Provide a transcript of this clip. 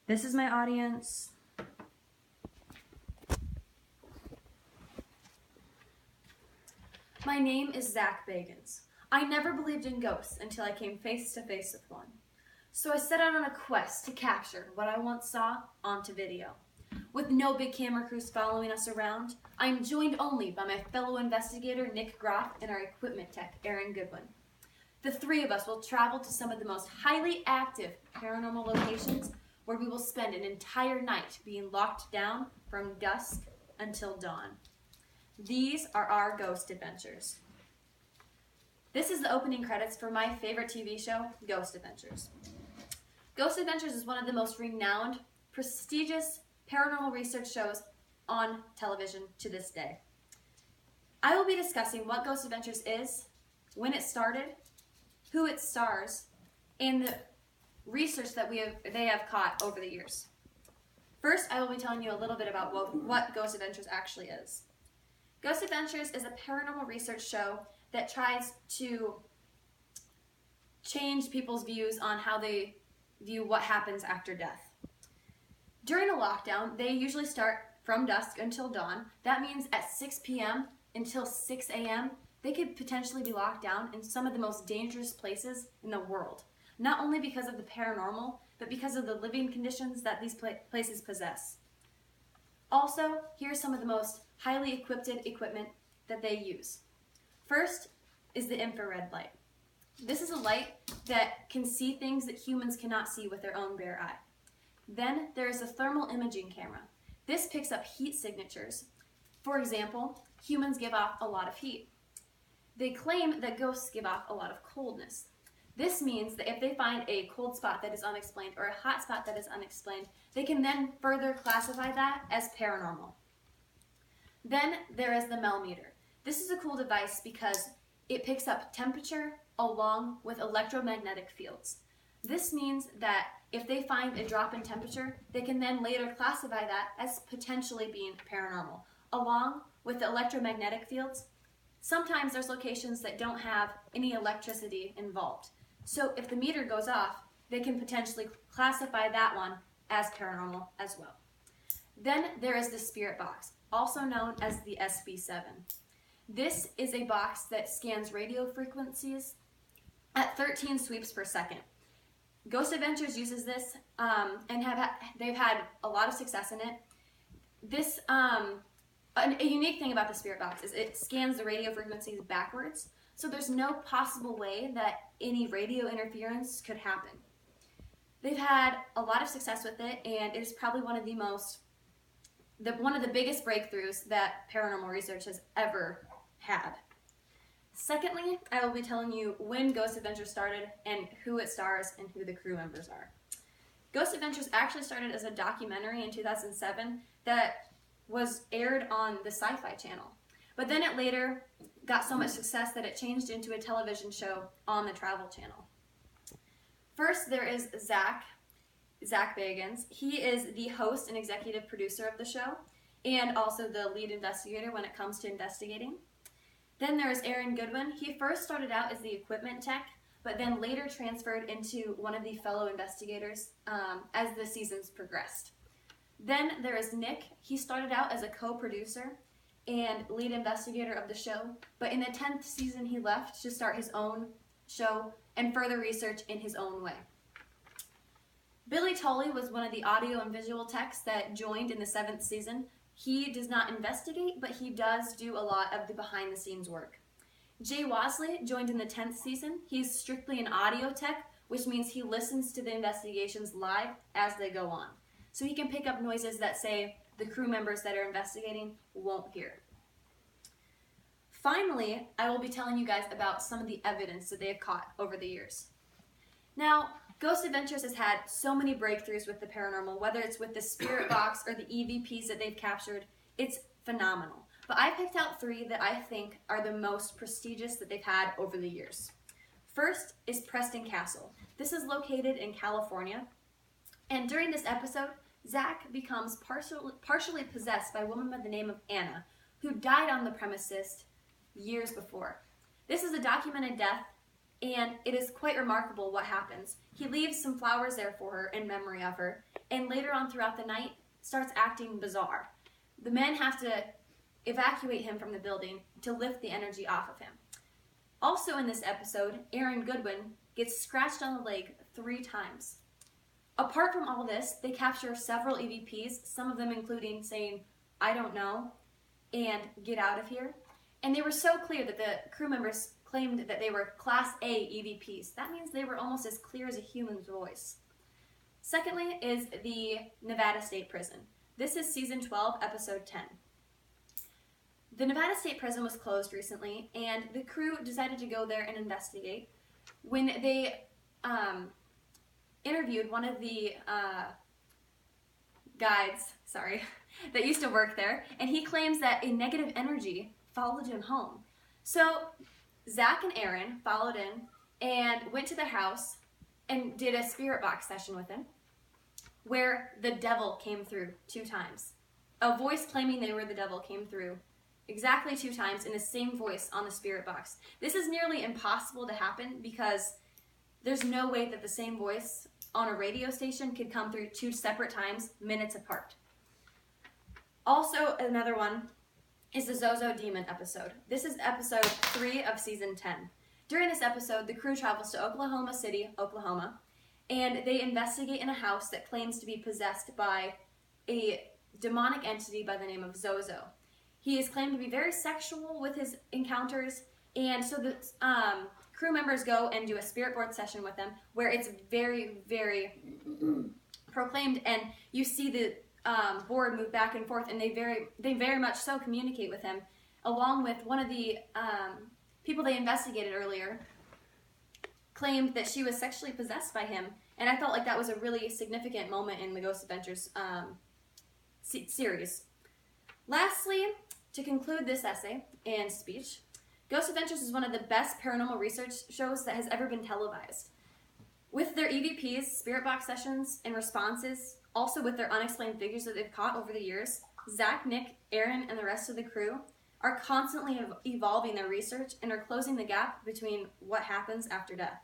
This is my audience. My name is Zach Bagans. I never believed in ghosts until I came face to face with one. So I set out on a quest to capture what I once saw onto video. With no big camera crews following us around, I am joined only by my fellow investigator Nick Groff and our equipment tech Aaron Goodwin. The three of us will travel to some of the most highly active paranormal locations where we will spend an entire night being locked down from dusk until dawn. These are our ghost adventures. This is the opening credits for my favorite TV show, Ghost Adventures. Ghost Adventures is one of the most renowned, prestigious paranormal research shows on television to this day. I will be discussing what Ghost Adventures is, when it started, who it stars, and the research that they have caught over the years. First, I will be telling you a little bit about what Ghost Adventures actually is. Ghost Adventures is a paranormal research show that tries to change people's views on how they view what happens after death. During a lockdown, they usually start from dusk until dawn. That means at 6 p.m. until 6 a.m., they could potentially be locked down in some of the most dangerous places in the world. Not only because of the paranormal, but because of the living conditions that these places possess. Also, here's some of the most highly equipped equipment that they use. First is the infrared light. This is a light that can see things that humans cannot see with their own bare eye. Then there is a thermal imaging camera. This picks up heat signatures. For example, humans give off a lot of heat. They claim that ghosts give off a lot of coldness. This means that if they find a cold spot that is unexplained or a hot spot that is unexplained, they can then further classify that as paranormal. Then there is the Melmeter. This is a cool device because it picks up temperature along with electromagnetic fields. This means that if they find a drop in temperature, they can then later classify that as potentially being paranormal. Along with the electromagnetic fields, sometimes there's locations that don't have any electricity involved. So if the meter goes off, they can potentially classify that one as paranormal as well. Then there is the spirit box, also known as the SB7. This is a box that scans radio frequencies at 13 sweeps per second. Ghost Adventures uses this and they've had a lot of success in it. This a unique thing about the spirit box is it scans the radio frequencies backwards, so there's no possible way that any radio interference could happen. They've had a lot of success with it, and it is probably one of the biggest breakthroughs that paranormal research has ever had. Secondly, I will be telling you when Ghost Adventures started and who it stars and who the crew members are. Ghost Adventures actually started as a documentary in 2007 that was aired on the Sci-Fi Channel. But then it later got so much success that it changed into a television show on the Travel Channel. First, there is Zach Bagans. He is the host and executive producer of the show and also the lead investigator when it comes to investigating. Then there is Aaron Goodwin. He first started out as the equipment tech, but then later transferred into one of the fellow investigators as the seasons progressed. Then there is Nick. He started out as a co-producer and lead investigator of the show, but in the 10th season he left to start his own show and further research in his own way. Billy Tully was one of the audio and visual techs that joined in the 7th season. He does not investigate, but he does do a lot of the behind-the-scenes work. Jay Wasley joined in the 10th season. He's strictly an audio tech, which means he listens to the investigations live as they go on. So he can pick up noises that, say, the crew members that are investigating won't hear. Finally, I will be telling you guys about some of the evidence that they have caught over the years. Now, Ghost Adventures has had so many breakthroughs with the paranormal, whether it's with the spirit box or the EVPs that they've captured. It's phenomenal. But I picked out 3 that I think are the most prestigious that they've had over the years. First is Preston Castle. This is located in California. And during this episode, Zach becomes partially possessed by a woman by the name of Anna, who died on the premises years before. This is a documented death and it is quite remarkable what happens. He leaves some flowers there for her in memory of her, and later on throughout the night starts acting bizarre. The men have to evacuate him from the building to lift the energy off of him. Also in this episode, Aaron Goodwin gets scratched on the leg 3 times. Apart from all this, they capture several EVPs, some of them including saying, "I don't know," and "get out of here." And they were so clear that the crew members claimed that they were Class A EVPs. That means they were almost as clear as a human's voice. Secondly is the Nevada State Prison. This is Season 12, Episode 10. The Nevada State Prison was closed recently, and the crew decided to go there and investigate. When they interviewed one of the guides, that used to work there, and he claims that a negative energy followed him home. So Zach and Aaron followed in and went to the house and did a spirit box session with him, where the devil came through 2 times. A voice claiming they were the devil came through exactly 2 times in the same voice on the spirit box. This is nearly impossible to happen because there's no way that the same voice on a radio station could come through 2 separate times, minutes apart. Also, another one is the Zozo Demon episode. This is episode 3 of season 10. During this episode, the crew travels to Oklahoma City, Oklahoma, and they investigate in a house that claims to be possessed by a demonic entity by the name of Zozo. He is claimed to be very sexual with his encounters, and so the crew members go and do a spirit board session with him where it's very, very proclaimed, and you see the board move back and forth, and they very much so communicate with him, along with one of the people they investigated earlier claimed that she was sexually possessed by him, and I felt like that was a really significant moment in the Ghost Adventures series. Lastly, to conclude this essay and speech, Ghost Adventures is one of the best paranormal research shows that has ever been televised. With their EVPs, spirit box sessions, and responses, also with their unexplained figures that they've caught over the years, Zach, Nick, Aaron, and the rest of the crew are constantly evolving their research and are closing the gap between what happens after death.